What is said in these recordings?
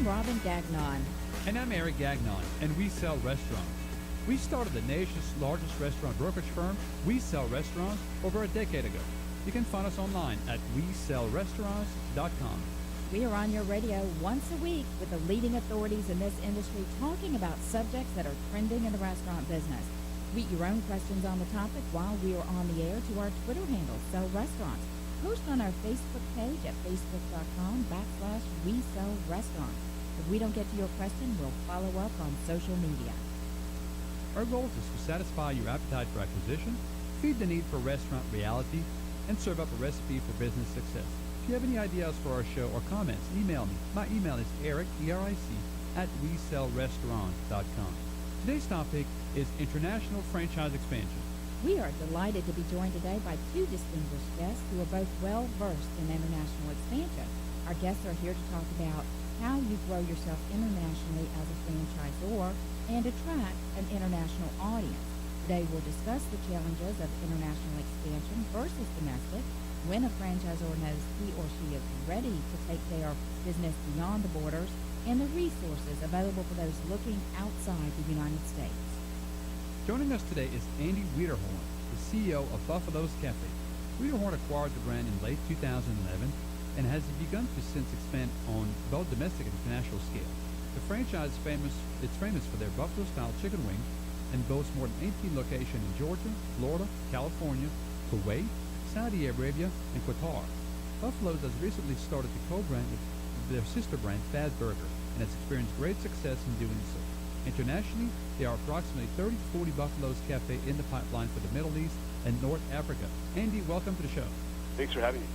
I'm Robin Gagnon. And I'm Eric Gagnon, and we sell restaurants. We started the nation's largest restaurant brokerage firm, We Sell Restaurants, over a decade ago. You can find us online at WeSellRestaurants.com. We are on your radio once a week with the leading authorities in this industry talking about subjects that are trending in the restaurant business. Tweet your own questions on the topic while we are on the air to our Twitter handle, Sell Restaurants. Post on our Facebook page at facebook.com/WeSellRestaurants. If we don't get to your question, we'll follow up on social media. Our goal is to satisfy your appetite for acquisition, feed the need for restaurant reality, and serve up a recipe for business success. If you have any ideas for our show or comments, email me. My email is eric, E-R-I-C, at WeSellRestaurants.com. Today's topic is international franchise expansion. We are delighted to be joined today by two distinguished guests who are both well-versed in international expansion. Our guests are here to talk about how you grow yourself internationally as a franchisor and attract an international audience. Today we'll discuss the challenges of international expansion versus domestic, when a franchisor knows he or she is ready to take their business beyond the borders, and the resources available for those looking outside the United States. Joining us today is Andy Wiederhorn, the CEO of Buffalo's Café. Wiederhorn acquired the brand in late 2011 and has begun to since expand on both domestic and international scale. The franchise is famous for their Buffalo-style chicken wings and boasts more than 18 locations in Georgia, Florida, California, Kuwait, Saudi Arabia, and Qatar. Buffalo's has recently started to co-brand with their sister brand, Faz Burger, and has experienced great success in doing so. Internationally, there are approximately 30 to 40 Buffalo's Cafe in the pipeline for the Middle East and North Africa. Andy, welcome to the show. Thanks for having me.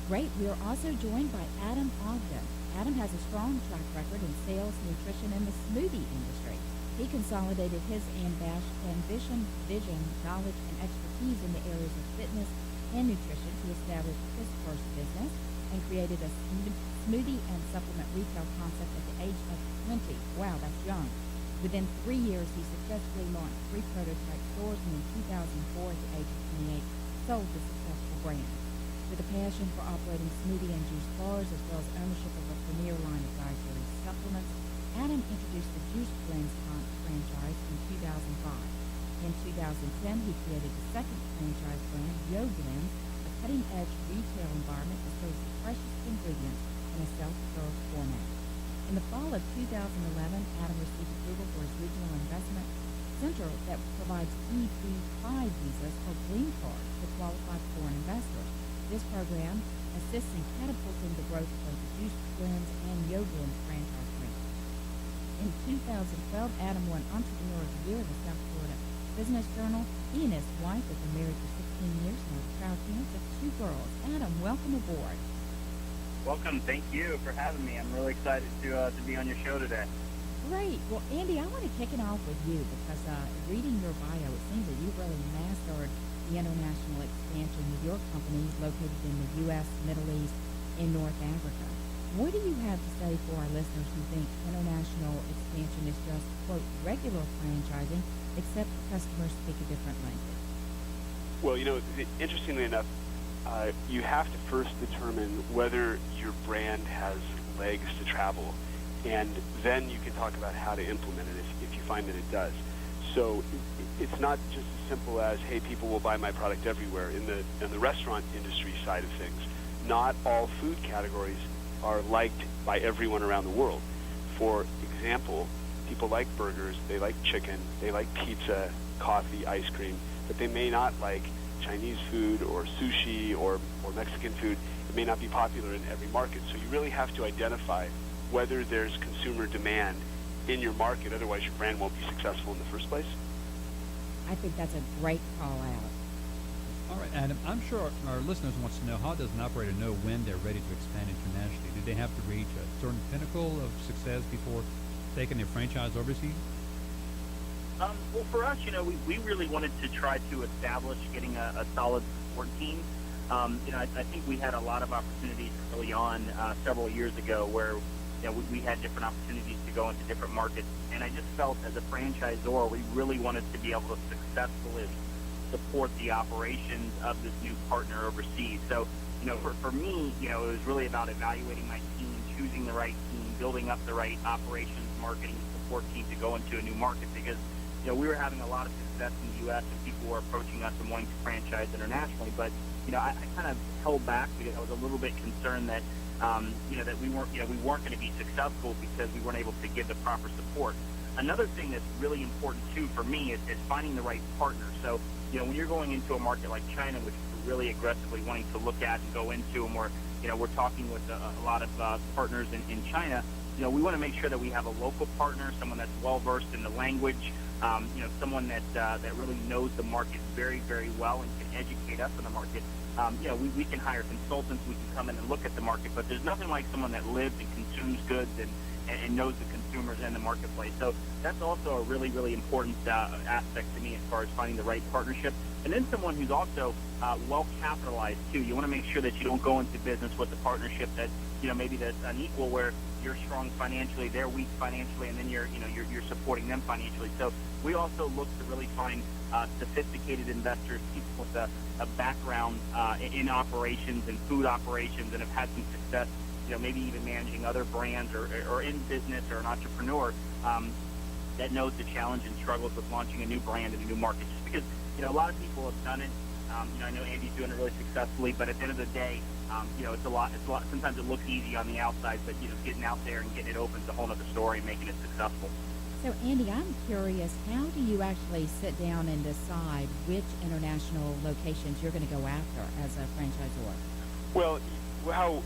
Great. We are also joined by Adam Ogden. Adam has a strong track record in sales, nutrition, and the smoothie industry. He consolidated his ambition, vision, knowledge, and expertise in the areas of fitness and nutrition to establish his first business and created a smoothie and supplement retail concept at the age of 20. Wow, that's young. Within 3 years, he successfully launched 3 prototype stores, and in 2004, at the age of 28, sold the successful brand. With a passion for operating smoothie and juice bars, as well as ownership of a premier line of dietary supplements, Adam introduced the JuiceBlendz franchise in 2005. In 2010, he created the second franchise brand, YoBlendz, a cutting-edge retail environment that serves the freshest ingredients in a self-serve format. In the fall of 2011, Adam received approval for his regional investment center that provides EB-5 visas or green cards to qualified foreign investors. This program assists in catapulting the growth of both the JuiceBlendz and YoBlendz franchise brands. In 2012, Adam won Entrepreneur of the Year in the South Florida Business Journal. He and his wife have been married for 16 years and are proud parents of 2 girls. Adam, welcome aboard. Welcome. Thank you for having me. I'm really excited to be on your show today. Great. Well, Andy, I want to kick it off with you because reading your bio, it seems that you've really mastered the international expansion with your company located in the U.S., Middle East, and North Africa. What do you have to say for our listeners who think international expansion is just, quote, regular franchising, except customers speak a different language? Well, interestingly enough, you have to first determine whether your brand has legs to travel, and then you can talk about how to implement it if you find that it does. So it's not just as simple as, hey, people will buy my product everywhere. In the restaurant industry side of things, not all food categories are liked by everyone around the world. For example, people like burgers, they like chicken, they like pizza, coffee, ice cream, but they may not like Chinese food or sushi or Mexican food. It may not be popular in every market. So you really have to identify whether there's consumer demand in your market, otherwise your brand won't be successful in the first place. I think that's a great call out. All right, Adam, I'm sure our listeners want to know, how does an operator know when they're ready to expand internationally? Do they have to reach a certain pinnacle of success before taking their franchise overseas? Well, for us, we really wanted to try to establish getting a solid support team. I think we had a lot of opportunities early on several years ago where we had different opportunities to go into different markets. And I just felt as a franchisor, we really wanted to be able to successfully support the operations of this new partner overseas. So, for me, it was really about evaluating my team, choosing the right team, building up the right operations, marketing, and support team to go into a new market because, we were having a lot of success in the U.S. and people were approaching us and wanting to franchise internationally. But, I kind of held back because I was a little bit concerned that, that we weren't going to be successful because we weren't able to give the proper support. Another thing that's really important, too, for me is finding the right partner. So, when you're going into a market like China, which we're really aggressively wanting to look at and go into, and we're talking with a lot of partners in China, we want to make sure that we have a local partner, someone that's well-versed in the language, someone that really knows the market very, very well and can educate us on the market. We can hire consultants, we can come in and look at the market, but there's nothing like someone that lives and consumes goods and knows the consumers and the marketplace. So that's also a really, really important aspect to me as far as finding the right partnership. And then someone who's also well-capitalized, too. You want to make sure that you don't go into business with a partnership that, maybe that's unequal, where you're strong financially, they're weak financially, and then you're supporting them financially. So we also look to really find sophisticated investors, people with a background in operations and food operations and have had some success, maybe even managing other brands or in business or an entrepreneur that knows the challenge and struggles with launching a new brand in a new market. Just because, a lot of people have done it. I know Andy's doing it really successfully, but at the end of the day, it's a lot. Sometimes it looks easy on the outside, but getting out there and getting it open is a whole other story and making it successful. So, Andy, I'm curious, how do you actually sit down and decide which international locations you're going to go after as a franchisor? Well,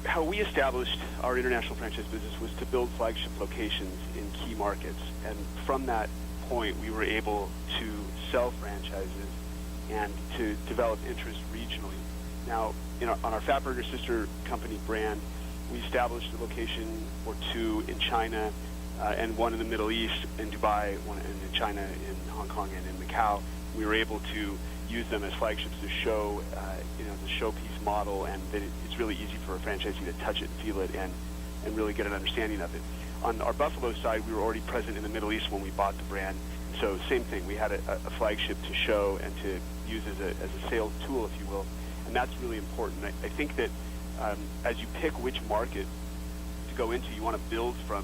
how we established our international franchise business was to build flagship locations in key markets. And from that point, we were able to sell franchises and to develop interest regionally. Now, on our Fatburger sister company brand, we established a location or two in China and one in the Middle East, in Dubai, one in China, in Hong Kong, and in Macau. We were able to use them as flagships to show, the showpiece model, and that it's really easy for a franchisee to touch it and feel it and really get an understanding of it. On our Buffalo side, we were already present in the Middle East when we bought the brand. So same thing, we had a flagship to show and to use as a sales tool, if you will, and that's really important. I think that as you pick which market to go into, you want to build from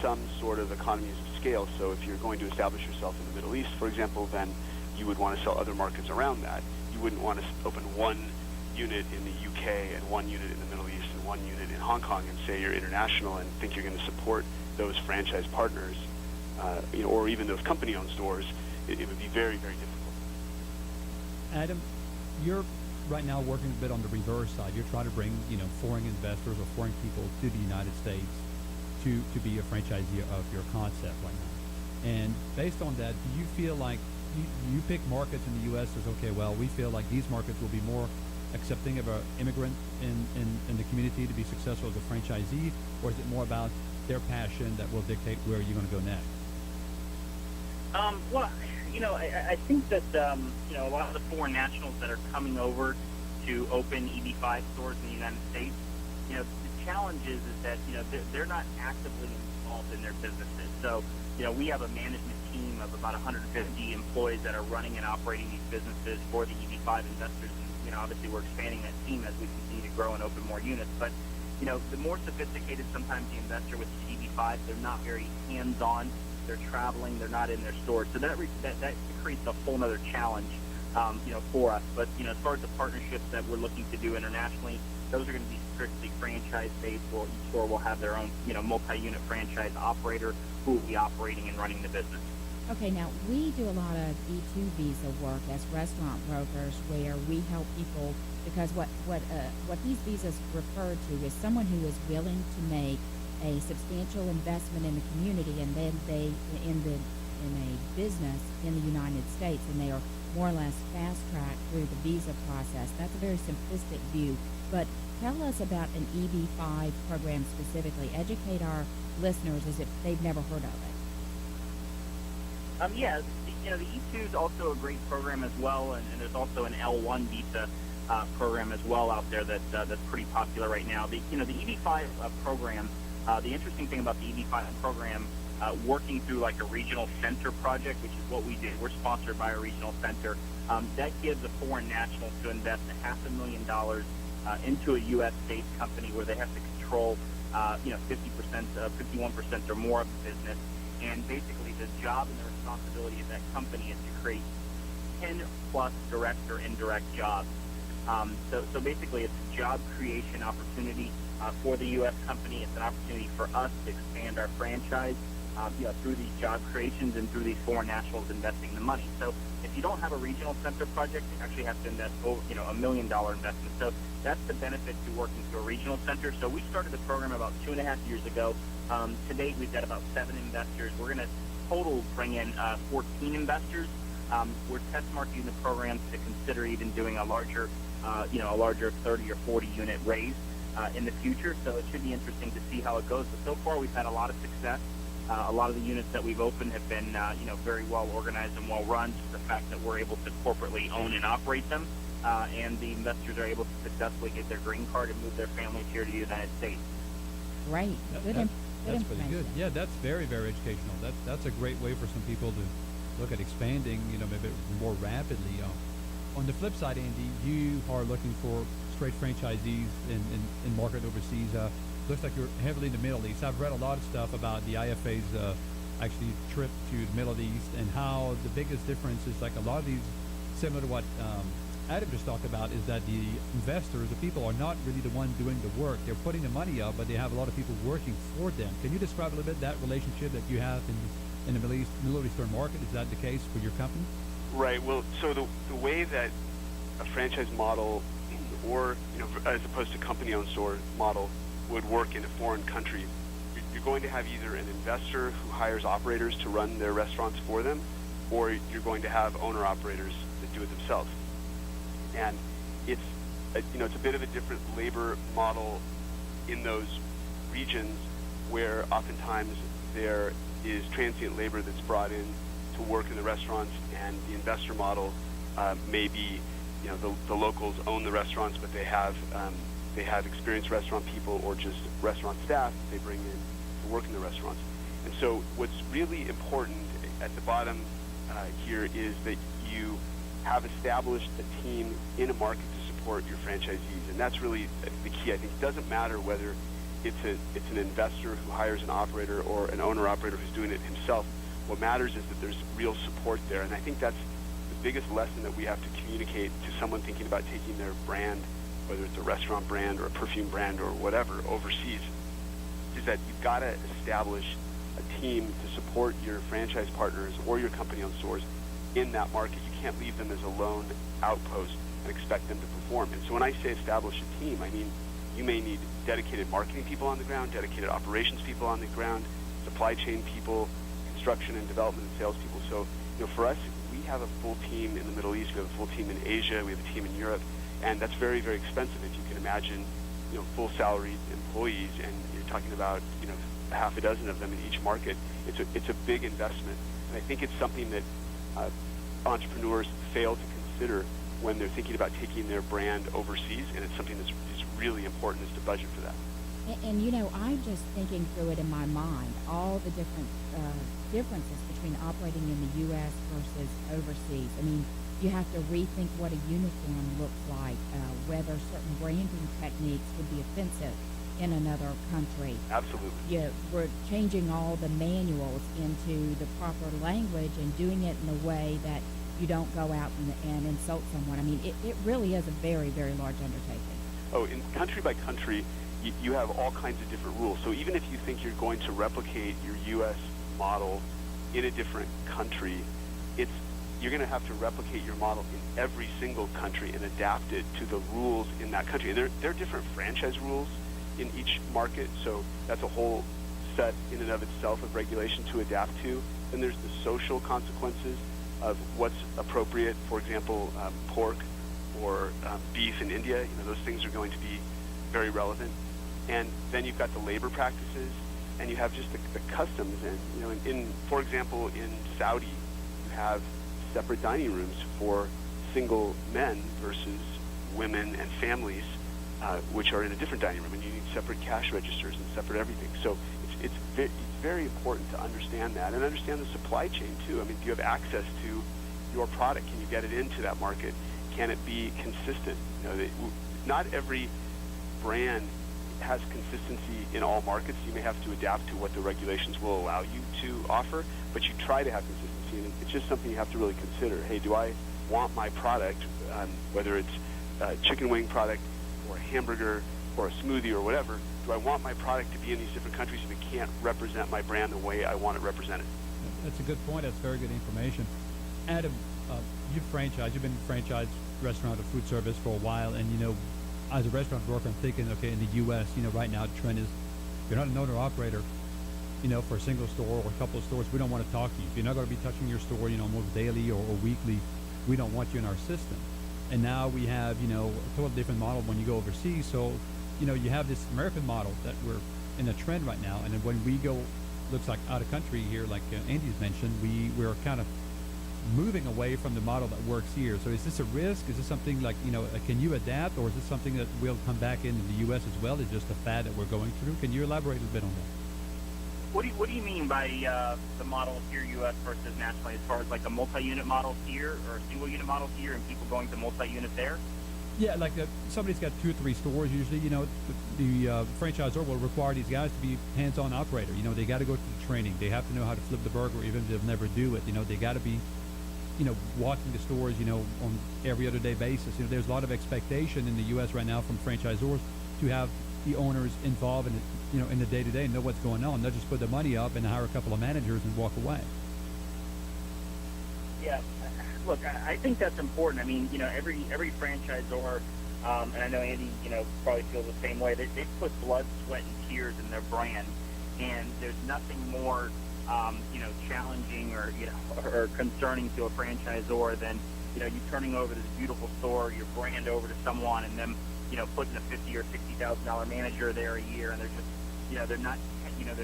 some sort of economies of scale. So if you're going to establish yourself in the Middle East, for example, then you would want to sell other markets around that. You wouldn't want to open one unit in the UK and one unit in the Middle East and one unit in Hong Kong and say you're international and think you're going to support those franchise partners, or even those company-owned stores. It would be very, very difficult. Adam, you're right now working a bit on the reverse side. You're trying to bring, foreign investors or foreign people to the United States to be a franchisee of your concept right now. And based on that, do you feel like you pick markets in the U.S. as, okay, well, we feel like these markets will be more accepting of an immigrant in the community to be successful as a franchisee, or is it more about their passion that will dictate where you're going to go next? Well, I think that, a lot of the foreign nationals that are coming over to open EB5 stores in the United States, the challenge is that, they're not actively involved in their businesses. So, we have a management team of about 150 employees that are running and operating these businesses for the EB5 investors. And, obviously we're expanding that team as we continue to grow and open more units. But, the more sophisticated sometimes the investor with the EB5, they're not very hands-on. They're traveling. They're not in their stores. So that creates a whole other challenge, for us. But, as far as the partnerships that we're looking to do internationally, those are going to be strictly franchise-based. Each store will have their own, multi-unit franchise operator who will be operating and running the business. Okay, now we do a lot of E2 visa work as restaurant brokers where we help people because what these visas refer to is someone who is willing to make a substantial investment in the community and then they in a business in the United States and they are more or less fast-tracked through the visa process. That's a very simplistic view, but tell us about an EB5 program specifically. Educate our listeners as if they've never heard of it. The E2 is also a great program as well, and there's also an L1 visa program as well out there that's pretty popular right now. The EB5 program, the interesting thing about the EB5 program, working through like a regional center project, which is what we did. We're sponsored by a regional center. That gives a foreign national to invest $500,000 into a U.S.-based company where they have to control 50%, 51% or more of the business. And basically the job and the responsibility of that company is to create 10 plus direct or indirect jobs. So basically it's a job creation opportunity for the U.S. company. It's an opportunity for us to expand our franchise through these job creations and through these foreign nationals investing the money. So if you don't have a regional center project, you actually have to invest $1 million investment. So that's the benefit to working through a regional center. So we started the program about 2.5 years ago. To date, we've got about 7 investors. We're going to total bring in 14 investors. We're test marketing the program to consider even doing a larger 30 or 40 unit raise in the future. So it should be interesting to see how it goes. But so far, we've had a lot of success. A lot of the units that we've opened have been, very well organized and well run. Just the fact that we're able to corporately own and operate them, and the investors are able to successfully get their green card and move their families here to the United States. Great. That's pretty good. Yeah, that's very, very educational. That's a great way for some people to look at expanding, maybe more rapidly. On the flip side, Andy, you are looking for straight franchisees in market overseas. Looks like you're heavily in the Middle East. I've read a lot of stuff about the IFA's actually trip to the Middle East and how the biggest difference is like a lot of these, similar to what Adam just talked about, is that the investors, the people, are not really the one doing the work. They're putting the money up, but they have a lot of people working for them. Can you describe a little bit that relationship that you have in the Middle Eastern market? Is that the case for your company? Right. Well, so the way that a franchise model, or as opposed to company-owned store model, would work in a foreign country, you're going to have either an investor who hires operators to run their restaurants for them, or you're going to have owner-operators that do it themselves. And it's a bit of a different labor model in those regions where oftentimes there is transient labor that's brought in to work in the restaurants, and the investor model may be, the locals own the restaurants, but they have experienced restaurant people or just restaurant staff that they bring in to work in the restaurants. And so what's really important at the bottom here is that you have established a team in a market to support your franchisees, and that's really the key. I think it doesn't matter whether it's an investor who hires an operator or an owner-operator who's doing it himself. What matters is that there's real support there, and I think that's the biggest lesson that we have to communicate to someone thinking about taking their brand, whether it's a restaurant brand or a perfume brand or whatever, overseas, is that you've got to establish a team to support your franchise partners or your company-owned stores in that market. You can't leave them as a lone outpost and expect them to perform. And so when I say establish a team, I mean you may need dedicated marketing people on the ground, dedicated operations people on the ground, supply chain people, construction and development and sales people. So, for us, we have a full team in the Middle East, we have a full team in Asia, we have a team in Europe, and that's very, very expensive. If you can imagine, full salaried employees, and you're talking about, a half a dozen of them in each market, it's a big investment. And I think it's something that entrepreneurs fail to consider when they're thinking about taking their brand overseas, and it's something that's really important is to budget for that. And I'm just thinking through it in my mind, all the different differences between operating in the U.S. versus overseas. I mean, you have to rethink what a uniform looks like, whether certain branding techniques would be offensive in another country. Absolutely. We're changing all the manuals into the proper language and doing it in a way that you don't go out and insult someone. I mean, it really is a very, very large undertaking. Oh, in country by country, you have all kinds of different rules. So even if you think you're going to replicate your U.S. model in a different country, you're going to have to replicate your model in every single country and adapt it to the rules in that country. And there are different franchise rules in each market, so that's a whole set in and of itself of regulation to adapt to. Then there's the social consequences of what's appropriate. For example, pork or beef in India, those things are going to be very relevant. And then you've got the labor practices, and you have just the customs. And for example, in Saudi, you have separate dining rooms for single men versus women and families, which are in a different dining room, and you need separate cash registers and separate everything. So it's very important to understand that and understand the supply chain too. I mean, do you have access to your product? Can you get it into that market? Can it be consistent? Not every brand has consistency in all markets. You may have to adapt to what the regulations will allow you to offer, but you try to have consistency, and it's just something you have to really consider. Hey, do I want my product, whether it's a chicken wing product or a hamburger or a smoothie or whatever, do I want my product to be in these different countries if it can't represent my brand the way I want it represented? That's a good point. That's very good information. Adam, you've been a franchise restaurant or food service for a while, and as a restaurant worker, I'm thinking, okay, in the U.S., right now the trend is you're not an owner-operator, for a single store or a couple of stores. We don't want to talk to you. If you're not going to be touching your store, almost daily or weekly, we don't want you in our system. And now we have, a totally different model when you go overseas. So, you have this American model that we're in a trend right now. And then when we go, looks like out of country here, like Andy's mentioned, we're kind of moving away from the model that works here. So is this a risk? Is this something like, can you adapt, or is this something that will come back in the U.S. as well? Is just a fad that we're going through? Can you elaborate a little bit on that? What do you mean by the model here, U.S. versus nationally, as far as like a multi-unit model here or a single-unit model here and people going to multi-unit there? Yeah, like somebody's got 2 or 3 stores usually. The franchisor will require these guys to be hands-on operator. They got to go through the training. They have to know how to flip the burger, even if they'll never do it. They got to be walking the stores, on every other day basis. There's a lot of expectation in the U.S. right now from franchisors to have the owners involved in it, in the day-to-day and know what's going on. They'll just put the money up and hire a couple of managers and walk away. Yeah, look, I think that's important. I mean, every franchisor, and I know Andy, probably feels the same way. They put blood, sweat, and tears in their brand, and there's nothing more challenging or concerning to a franchisor than, you turning over this beautiful store, your brand over to someone, and them, putting a $50,000 or $60,000 manager there a year, and they're just, they're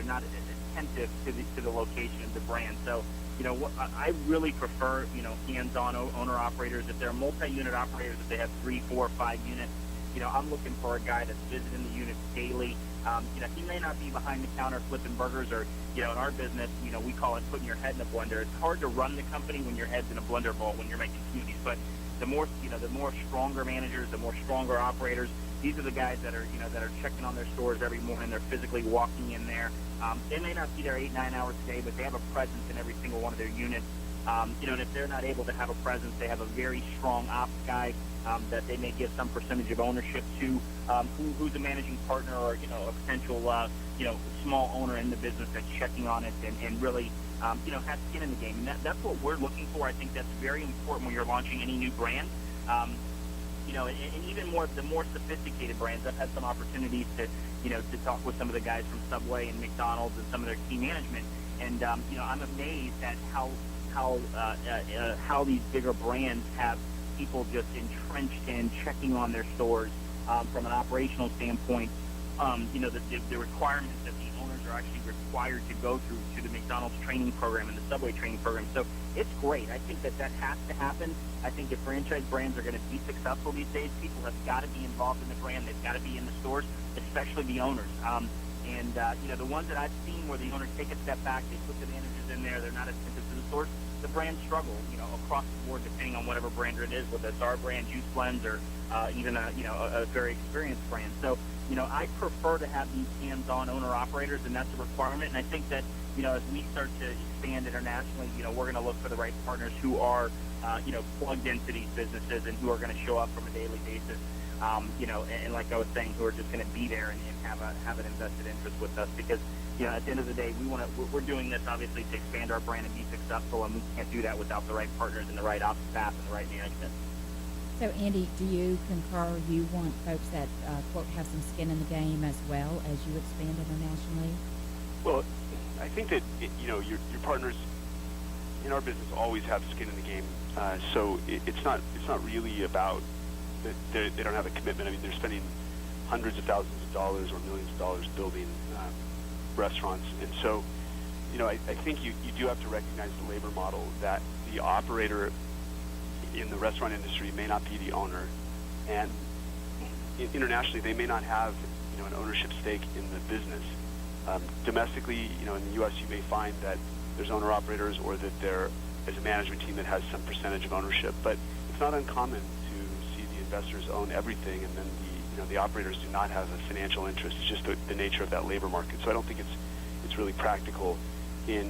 not attentive to the location of the brand. So, I really prefer, hands-on owner operators. If they're multi-unit operators, if they have 3, 4, 5 units, I'm looking for a guy that's visiting the units daily. He may not be behind the counter flipping burgers, or, in our business, we call it putting your head in a blender. It's hard to run the company when your head's in a blender bowl when you're making smoothies, but the more stronger managers, the more stronger operators, these are the guys that are checking on their stores every morning. They're physically walking in there. They may not be there 8, 9 hours a day, but they have a presence in every single one of their units. And if they're not able to have a presence, they have a very strong ops guy that they may give some percentage of ownership to, who's a managing partner or, a potential, small owner in the business that's checking on it and really, has skin in the game. And that's what we're looking for. I think that's very important when you're launching any new brand. And even more, the more sophisticated brands. I've had some opportunities to talk with some of the guys from Subway and McDonald's and some of their key management. And, I'm amazed at how these bigger brands have people just entrenched in checking on their stores from an operational standpoint. The requirements that the owners are actually required to go through to the McDonald's training program and the Subway training program. So it's great. I think that has to happen. I think if franchise brands are going to be successful these days, people have got to be involved in the brand. They've got to be in the stores, especially the owners. The ones that I've seen where the owners take a step back, they put the managers in there, they're not attentive to the stores, the brands struggle, across the board, depending on whatever brand it is, whether it's our brand, JuiceBlendz, or even a very experienced brand. So, I prefer to have these hands-on owner-operators, and that's a requirement. And I think that, as we start to expand internationally, we're going to look for the right partners who are, plugged into these businesses and who are going to show up from a daily basis, and like I was saying, who are just going to be there and have an invested interest with us. Because, at the end of the day, we're doing this obviously to expand our brand and be successful, and we can't do that without the right partners and the right ops staff and the right management. So, Andy, do you concur you want folks that, quote, have some skin in the game as well as you expand internationally? Well, I think that, your partners in our business always have skin in the game. So it's not really about that they don't have a commitment. I mean, they're spending hundreds of thousands of dollars or millions of dollars building restaurants. And so, I think you do have to recognize the labor model, that the operator in the restaurant industry may not be the owner, and internationally they may not have an ownership stake in the business. Domestically, in the U.S. you may find that there's owner operators, or that there is a management team that has some percentage of ownership. But it's not uncommon to see the investors own everything, and then the operators do not have a financial interest. It's just the nature of that labor market. So I don't think it's really practical in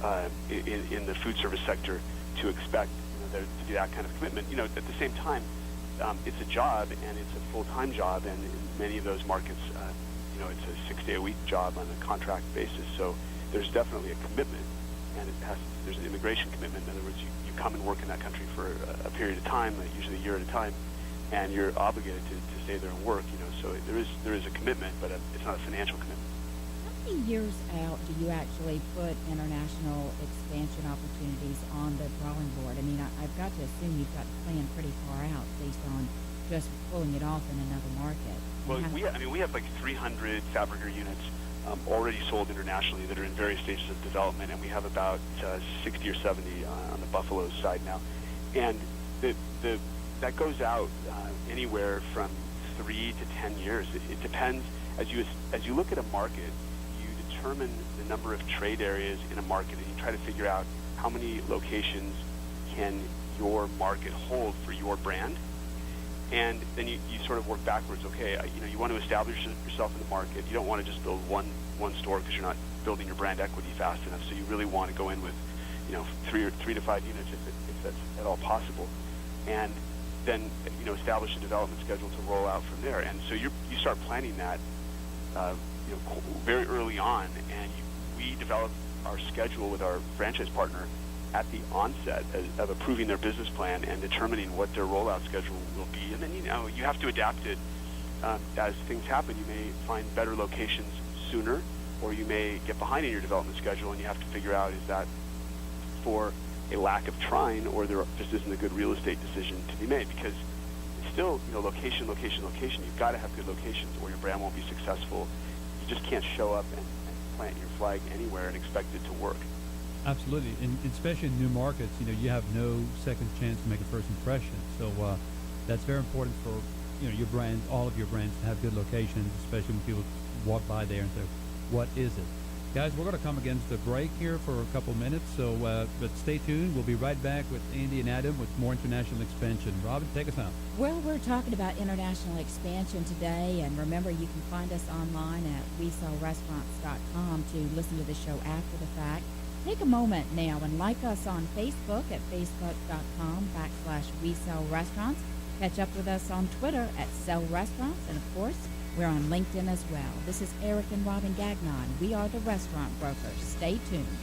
the food service sector to expect there to do that kind of commitment. At the same time, it's a job, and it's a full-time job, and in many of those markets, it's a 6-day-a-week job on a contract basis. So there's definitely a commitment, and there's an immigration commitment. In other words, you come and work in that country for a period of time, usually a year at a time, and you're obligated to stay there and work. So there is a commitment, but it's not a financial commitment. How many years out do you actually put international expansion opportunities on the drawing board? I mean, I've got to assume you've got to plan pretty far out based on just pulling it off in another market. Well, we have like 300 Fabriker units already sold internationally that are in various stages of development, and we have about 60 or 70 on the Buffalo side now. And that goes out anywhere from 3 to 10 years. It depends. As you look at a market, you determine the number of trade areas in a market, and you try to figure out how many locations can your market hold for your brand. And then you sort of work backwards. Okay, you want to establish yourself in the market. You don't want to just build one store because you're not building your brand equity fast enough. So you really want to go in with, 3 to 5 units if that's at all possible, and then establish a development schedule to roll out from there. And so you start planning that very early on, and we develop our schedule with our franchise partner at the onset of approving their business plan and determining what their rollout schedule will be. And then you have to adapt it as things happen. You may find better locations sooner, or you may get behind in your development schedule, and you have to figure out, is that for a lack of trying, or there just isn't a good real estate decision to be made? Because it's still location. You've got to have good locations, or your brand won't be successful. You just can't show up and plant your flag anywhere and expect it to work. Absolutely, and especially in new markets, you have no second chance to make a first impression. So that's very important for your brand, all of your brands, to have good locations, especially when people walk by there and say, "What is it?" Guys, we're going to come against the break here for a couple minutes, so but stay tuned. We'll be right back with Andy and Adam with more international expansion. Robin, take us out. Well, we're talking about international expansion today, and remember, you can find us online at WeSellRestaurants.com to listen to the show after the fact. Take a moment now and like us on Facebook at Facebook.com/WeSellRestaurants. Catch up with us on Twitter at SellRestaurants, and of course, we're on LinkedIn as well. This is Eric and Robin Gagnon. We are the Restaurant Brokers. Stay tuned.